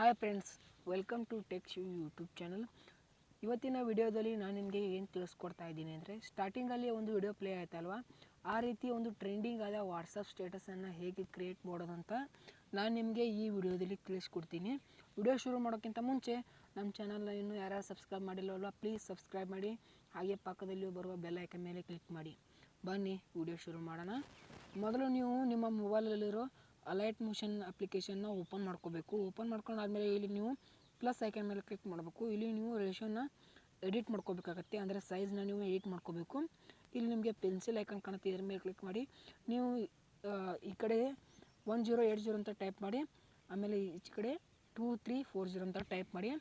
Hi friends, welcome to Tech Shiv YouTube channel. ಇವತ್ತಿನ ವಿಡಿಯೋದಲ್ಲಿ ನಾನು ನಿಮಗೆ ಏನು ತಿಳಿಸ್ಕೊಡ್ತಾ ಇದ್ದೀನಿ ಅಂದರೆ, ಸ್ಟಾರ್ಟಿಂಗಲ್ಲಿ ಒಂದು ವಿಡಿಯೋ ಪ್ಲೇ ಆಯ್ತಲ್ವ, ಆ ರೀತಿ ಒಂದು ಟ್ರೆಂಡಿಂಗ್ ಆದ ವಾಟ್ಸಪ್ ಸ್ಟೇಟಸನ್ನು ಹೇಗೆ ಕ್ರಿಯೇಟ್ ಮಾಡೋದಂತ ನಾನು ನಿಮಗೆ ಈ ವಿಡಿಯೋದಲ್ಲಿ ತಿಳಿಸ್ಕೊಡ್ತೀನಿ. ವಿಡಿಯೋ ಶುರು ಮಾಡೋಕ್ಕಿಂತ ಮುಂಚೆ ನಮ್ಮ ಚಾನಲ್ನ ಇನ್ನೂ ಯಾರು ಸಬ್ಸ್ಕ್ರೈಬ್ ಮಾಡಿಲ್ಲವಲ್ಲ, ಪ್ಲೀಸ್ ಸಬ್ಸ್ಕ್ರೈಬ್ ಮಾಡಿ, ಹಾಗೆ ಪಕ್ಕದಲ್ಲಿ ಬರುವ ಬೆಲ್ ಐಕನ್ ಮೇಲೆ ಕ್ಲಿಕ್ ಮಾಡಿ. ಬನ್ನಿ ವಿಡಿಯೋ ಶುರು ಮಾಡೋಣ. ಮೊದಲು ನೀವು ನಿಮ್ಮ ಮೊಬೈಲಲ್ಲಿರೋ ಅಲೈಟ್ ಮೋಷನ್ ಅಪ್ಲಿಕೇಶನ್ನ ಓಪನ್ ಮಾಡ್ಕೋಬೇಕು. ಓಪನ್ ಮಾಡ್ಕೊಂಡಾದ್ಮೇಲೆ ಇಲ್ಲಿ ನೀವು ಪ್ಲಸ್ ಐಕನ್ ಮೇಲೆ ಕ್ಲಿಕ್ ಮಾಡಬೇಕು. ಇಲ್ಲಿ ನೀವು ರೇಷನ್ನ ಎಡಿಟ್ ಮಾಡ್ಕೋಬೇಕಾಗತ್ತೆ, ಅಂದರೆ ಸೈಜ್ನ ನೀವು ಎಡಿಟ್ ಮಾಡ್ಕೋಬೇಕು. ಇಲ್ಲಿ ನಿಮಗೆ ಪೆನ್ಸಿಲ್ ಐಕನ್ ಕಾಣುತ್ತೆ, ಇದ್ರ ಮೇಲೆ ಕ್ಲಿಕ್ ಮಾಡಿ ನೀವು ಈ ಕಡೆ 1080 ಅಂತ ಟೈಪ್ ಮಾಡಿ, ಆಮೇಲೆ ಈಚೆ ಕಡೆ 2340 ಅಂತ ಟೈಪ್ ಮಾಡಿ.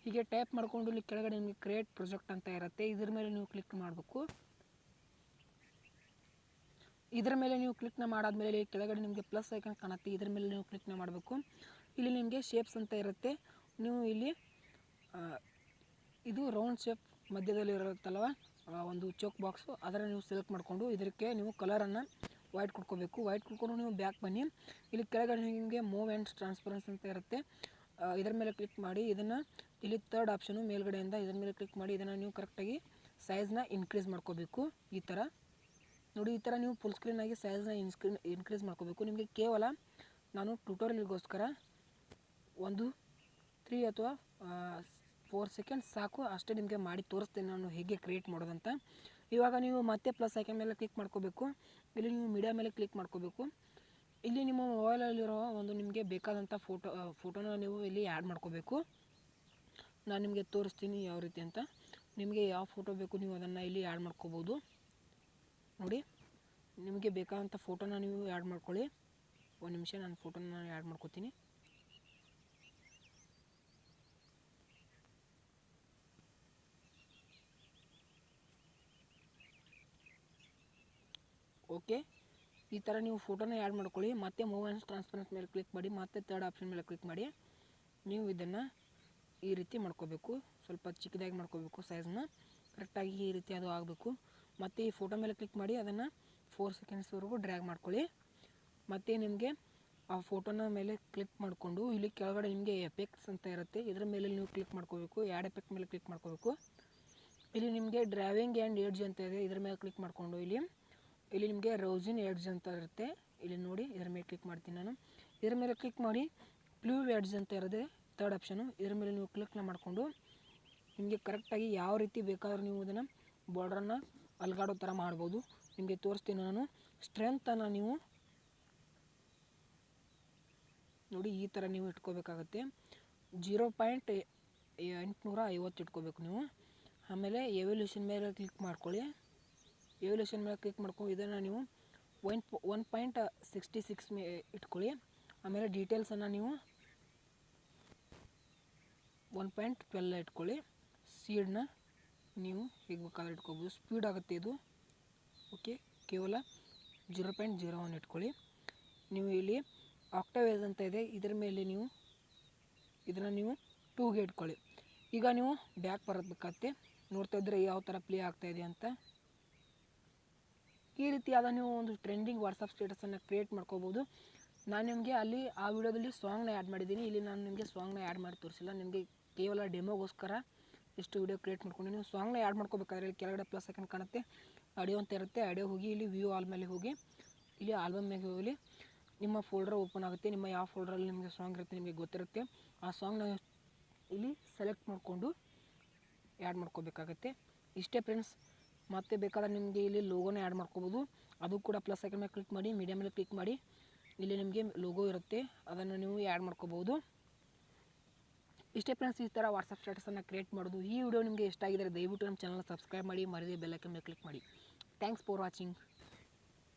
ಹೀಗೆ ಟೈಪ್ ಮಾಡಿಕೊಂಡು ಇಲ್ಲಿ ಕೆಳಗಡೆ ನಿಮಗೆ ಕ್ರಿಯೇಟ್ ಪ್ರಾಜೆಕ್ಟ್ ಅಂತ ಇರುತ್ತೆ, ಇದ್ರ ಮೇಲೆ ನೀವು ಕ್ಲಿಕ್ ಮಾಡಬೇಕು. ಇದರ ಮೇಲೆ ನೀವು ಕ್ಲಿಕ್ನ ಮಾಡಾದ್ಮೇಲೆ ಕೆಳಗಡೆ ನಿಮಗೆ ಪ್ಲಸ್ ಐಕನ್ ಕಾಣುತ್ತೆ, ಇದರ ಮೇಲೆ ನೀವು ಕ್ಲಿಕ್ನ ಮಾಡಬೇಕು. ಇಲ್ಲಿ ನಿಮಗೆ ಶೇಪ್ಸ್ ಅಂತ ಇರುತ್ತೆ, ನೀವು ಇಲ್ಲಿ ಇದು ರೌಂಡ್ ಶೇಪ್ ಮಧ್ಯದಲ್ಲಿ ಇರುತ್ತಲ್ವ ಒಂದು ಚೋಕ್ ಬಾಕ್ಸು, ಅದರ ನೀವು ಸೆಲೆಕ್ಟ್ ಮಾಡಿಕೊಂಡು ಇದಕ್ಕೆ ನೀವು ಕಲರನ್ನು ವೈಟ್ ಕೊಡ್ಕೋಬೇಕು. ವೈಟ್ ಕೊಡ್ಕೊಂಡು ನೀವು ಬ್ಯಾಕ್ ಬನ್ನಿ. ಇಲ್ಲಿ ಕೆಳಗಡೆ ನಿಮಗೆ ಮೂವ್ ಆ್ಯಂಡ್ ಟ್ರಾನ್ಸ್ಪರೆನ್ಸ್ ಅಂತ ಇರುತ್ತೆ, ಇದರ ಮೇಲೆ ಕ್ಲಿಕ್ ಮಾಡಿ. ಇದನ್ನು ಇಲ್ಲಿ ಥರ್ಡ್ ಆಪ್ಷನು ಮೇಲ್ಗಡೆಯಿಂದ ಇದರ ಮೇಲೆ ಕ್ಲಿಕ್ ಮಾಡಿ ಇದನ್ನು ನೀವು ಕರೆಕ್ಟಾಗಿ ಸೈಜ್ನ ಇನ್ಕ್ರೀಸ್ ಮಾಡ್ಕೋಬೇಕು. ಈ ಥರ ನೋಡಿ, ಈ ಥರ ನೀವು ಫುಲ್ ಸ್ಕ್ರೀನಾಗಿ ಸೈಜ್ನ ಇನ್ಕ್ರೀಸ್ ಮಾಡ್ಕೋಬೇಕು. ನಿಮಗೆ ಕೇವಲ ನಾನು ಟ್ಯುಟೋರಿಯಲ್ಗೋಸ್ಕರ 3 ಅಥವಾ 4 ಸೆಕೆಂಡ್ಸ್ ಸಾಕು, ಅಷ್ಟೇ ನಿಮಗೆ ಮಾಡಿ ತೋರಿಸ್ತೇನೆ ನಾನು ಹೇಗೆ ಕ್ರಿಯೇಟ್ ಮಾಡೋದಂತ. ಇವಾಗ ನೀವು ಮತ್ತೆ ಪ್ಲಸ್ ಐಕನ್ ಮೇಲೆ ಕ್ಲಿಕ್ ಮಾಡ್ಕೋಬೇಕು. ಇಲ್ಲಿ ನೀವು ಮೀಡಿಯಾ ಮೇಲೆ ಕ್ಲಿಕ್ ಮಾಡ್ಕೋಬೇಕು. ಇಲ್ಲಿ ನಿಮ್ಮ ಮೊಬೈಲಲ್ಲಿರೋ ಒಂದು ನಿಮಗೆ ಬೇಕಾದಂಥ ಫೋಟೋನ ನೀವು ಇಲ್ಲಿ ಆ್ಯಡ್ ಮಾಡ್ಕೋಬೇಕು. ನಾನು ನಿಮಗೆ ತೋರಿಸ್ತೀನಿ ಯಾವ ರೀತಿ ಅಂತ. ನಿಮಗೆ ಯಾವ ಫೋಟೋ ಬೇಕು ನೀವು ಅದನ್ನು ಇಲ್ಲಿ ಆ್ಯಡ್ ಮಾಡ್ಕೋಬೋದು. ನೋಡಿ, ನಿಮಗೆ ಬೇಕಾದಂಥ ಫೋಟೋನ ನೀವು ಆ್ಯಡ್ ಮಾಡ್ಕೊಳ್ಳಿ. ಒಂದು ನಿಮಿಷ, ನಾನು ಫೋಟೋನ ಆ್ಯಡ್ ಮಾಡ್ಕೋತೀನಿ. ಓಕೆ, ಈ ಥರ ನೀವು ಫೋಟೋನ ಆ್ಯಡ್ ಮಾಡ್ಕೊಳ್ಳಿ. ಮತ್ತೆ ಮೂವ್ ಆ್ಯಂಡ್ ಟ್ರಾನ್ಸ್ಪರೆನ್ಸ್ ಮೇಲೆ ಕ್ಲಿಕ್ ಮಾಡಿ, ಮತ್ತೆ ಥರ್ಡ್ ಆಪ್ಷನ್ ಮೇಲೆ ಕ್ಲಿಕ್ ಮಾಡಿ ನೀವು ಇದನ್ನು ಈ ರೀತಿ ಮಾಡ್ಕೋಬೇಕು. ಸ್ವಲ್ಪ ಚಿಕ್ಕದಾಗಿ ಮಾಡ್ಕೋಬೇಕು, ಸೈಜ್ನ ಕರೆಕ್ಟಾಗಿ ಈ ರೀತಿ ಅದು ಆಗಬೇಕು. ಮತ್ತು ಈ ಫೋಟೋ ಮೇಲೆ ಕ್ಲಿಕ್ ಮಾಡಿ ಅದನ್ನು 4 ಸೆಕೆಂಡ್ಸ್ವರೆಗೂ ಡ್ರ್ಯಾಗ್ ಮಾಡ್ಕೊಳ್ಳಿ. ಮತ್ತು ನಿಮಗೆ ಆ ಫೋಟೋನ ಮೇಲೆ ಕ್ಲಿಕ್ ಮಾಡಿಕೊಂಡು ಇಲ್ಲಿ ಕೆಳಗಡೆ ನಿಮಗೆ ಎಫೆಕ್ಟ್ಸ್ ಅಂತ ಇರುತ್ತೆ, ಇದರ ಮೇಲೆ ನೀವು ಕ್ಲಿಕ್ ಮಾಡ್ಕೋಬೇಕು. ಆ್ಯಡ್ ಎಫೆಕ್ಟ್ ಮೇಲೆ ಕ್ಲಿಕ್ ಮಾಡ್ಕೋಬೇಕು. ಇಲ್ಲಿ ನಿಮಗೆ ಡ್ರೈವಿಂಗ್ ಆ್ಯಂಡ್ ಎಡ್ಜ್ ಅಂತ ಇದೆ, ಇದರ ಮೇಲೆ ಕ್ಲಿಕ್ ಮಾಡಿಕೊಂಡು ಇಲ್ಲಿ ನಿಮಗೆ ರೌಸಿನ್ ಎಡ್ಜ್ ಅಂತ ಇರುತ್ತೆ, ಇಲ್ಲಿ ನೋಡಿ ಇದರ ಮೇಲೆ ಕ್ಲಿಕ್ ಮಾಡ್ತೀನಿ ನಾನು. ಇದರ ಮೇಲೆ ಕ್ಲಿಕ್ ಮಾಡಿ ಪ್ಲೂ ಎಡ್ಜ್ ಅಂತ ಇರುತ್ತೆ ಥರ್ಡ್ ಆಪ್ಷನು, ಇದರ ಮೇಲೆ ನೀವು ಕ್ಲಿಕ್ನ ಮಾಡಿಕೊಂಡು ನಿಮಗೆ ಕರೆಕ್ಟಾಗಿ ಯಾವ ರೀತಿ ಬೇಕಾದರೂ ನೀವು ಇದನ್ನು ಬಾರ್ಡ್ರನ್ನು ಅಲ್ಗಾಡೋ ಥರ ಮಾಡ್ಬೋದು. ನಿಮಗೆ ತೋರಿಸ್ತೀನಿ ನಾನು. ಸ್ಟ್ರೆಂತನ್ನು ನೀವು ನೋಡಿ ಈ ಥರ ನೀವು ಇಟ್ಕೋಬೇಕಾಗತ್ತೆ. 0.850 ಇಟ್ಕೋಬೇಕು ನೀವು. ಆಮೇಲೆ ಎವಲ್ಯೂಷನ್ ಮೇಲೆ ಕ್ಲಿಕ್ ಮಾಡ್ಕೊಳ್ಳಿ. ಎವಲ್ಯೂಷನ್ ಮೇಲೆ ಕ್ಲಿಕ್ ಮಾಡ್ಕೊಂಡು ಇದನ್ನು ನೀವು 1.66 ಇಟ್ಕೊಳ್ಳಿ. ಆಮೇಲೆ ಡೀಟೇಲ್ಸನ್ನು ನೀವು 1.12 ಇಟ್ಕೊಳ್ಳಿ. ಸೀಡ್ನ ನೀವು ಹೇಗೆ ಬೇಕಾದ್ರೆ ಇಟ್ಕೋಬೋದು, ಸ್ಪೀಡ್ ಆಗುತ್ತೆ ಇದು. ಓಕೆ, ಕೇವಲ 0.01 ಇಟ್ಕೊಳ್ಳಿ. ನೀವು ಇಲ್ಲಿ ಆಕ್ಟವೇಜ್ ಅಂತ ಇದೆ, ಇದರ ಮೇಲೆ ನೀವು ಇದನ್ನು ನೀವು 2ಗೆ ಇಟ್ಕೊಳ್ಳಿ. ಈಗ ನೀವು ಬ್ಯಾಕ್ ಬರಬೇಕಾಗತ್ತೆ, ನೋಡ್ತಾ ಇದ್ದರೆ ಯಾವ ಥರ ಪ್ಲೇ ಆಗ್ತಾಯಿದೆ ಅಂತ. ಈ ರೀತಿಯಾದ ನೀವು ಒಂದು ಟ್ರೆಂಡಿಂಗ್ ವಾಟ್ಸಪ್ ಸ್ಟೇಟಸನ್ನು ಕ್ರಿಯೇಟ್ ಮಾಡ್ಕೋಬೋದು. ನಾನು ನಿಮಗೆ ಅಲ್ಲಿ ಆ ವಿಡಿಯೋದಲ್ಲಿ ಸಾಂಗ್ನ ಆ್ಯಡ್ ಮಾಡಿದ್ದೀನಿ, ಇಲ್ಲಿ ನಾನು ನಿಮಗೆ ಸಾಂಗ್ನ ಆ್ಯಡ್ ಮಾಡಿ ತೋರಿಸಿಲ್ಲ, ನಿಮಗೆ ಕೇವಲ ಡೆಮೋಗೋಸ್ಕರ ಇಷ್ಟು ವಿಡಿಯೋ ಕ್ರಿಯೇಟ್ ಮಾಡ್ಕೊಂಡು. ನೀವು ಸಾಂಗ್ನ ಆ್ಯಡ್ ಮಾಡ್ಕೋಬೇಕಾದ್ರೆ ಇಲ್ಲಿ ಕೆಳಗಡೆ ಪ್ಲಸ್ ಐಕನ್ ಕಾಣುತ್ತೆ, ಆಡಿಯೋ ಅಂತ ಇರುತ್ತೆ. ಆಡಿಯೋ ಹೋಗಿ ಇಲ್ಲಿ ವ್ಯೂ ಆಲ್ ಮೇಲೆ ಹೋಗಿ ಇಲ್ಲಿ ಆಲ್ಬಮ್ ಮೇಲೆ ಹೋಗಿ ನಿಮ್ಮ ಫೋಲ್ಡರ್ ಓಪನ್ ಆಗುತ್ತೆ. ನಿಮ್ಮ ಯಾವ ಫೋಲ್ಡರಲ್ಲಿ ನಿಮಗೆ ಸಾಂಗ್ ಇರುತ್ತೆ ನಿಮಗೆ ಗೊತ್ತಿರುತ್ತೆ, ಆ ಸಾಂಗ್ನ ಇಲ್ಲಿ ಸೆಲೆಕ್ಟ್ ಮಾಡಿಕೊಂಡು ಆ್ಯಡ್ ಮಾಡ್ಕೋಬೇಕಾಗತ್ತೆ. ಇಷ್ಟೇ ಫ್ರೆಂಡ್ಸ್. ಮತ್ತೆ ಬೇಕಾದ್ರೆ ನಿಮಗೆ ಇಲ್ಲಿ ಲೋಗೋನ ಆ್ಯಡ್ ಮಾಡ್ಕೋಬೋದು, ಅದು ಕೂಡ ಪ್ಲಸ್ ಐಕನ್ ಮೇಲೆ ಕ್ಲಿಕ್ ಮಾಡಿ, ಮೀಡಿಯಾ ಮೇಲೆ ಕ್ಲಿಕ್ ಮಾಡಿ, ಇಲ್ಲಿ ನಿಮಗೆ ಲೋಗೋ ಇರುತ್ತೆ, ಅದನ್ನು ನೀವು ಆ್ಯಡ್ ಮಾಡ್ಕೋಬೋದು. ಇಷ್ಟೇ ಫ್ರೆಂಡ್ಸ್, ಈ ಥರ ವಾಟ್ಸಪ್ ಸ್ಟೇಟಸನ್ನು ಕ್ರಿಯೇಟ್ ಮಾಡೋದು. ಈ ವಿಡಿಯೋ ನಿಮಗೆ ಇಷ್ಟ ಆಗಿದ್ದರೆ ದಯವಿಟ್ಟು ನಮ್ಮ ಚಾನಲ್ ಸಬ್ಸ್ಕ್ರೈಬ್ ಮಾಡಿ, ಮರಿದೇ ಬೆಲ್ ಐಕನ್ ಮೇಲೆ ಕ್ಲಿಕ್ ಮಾಡಿ. Thanks for watching.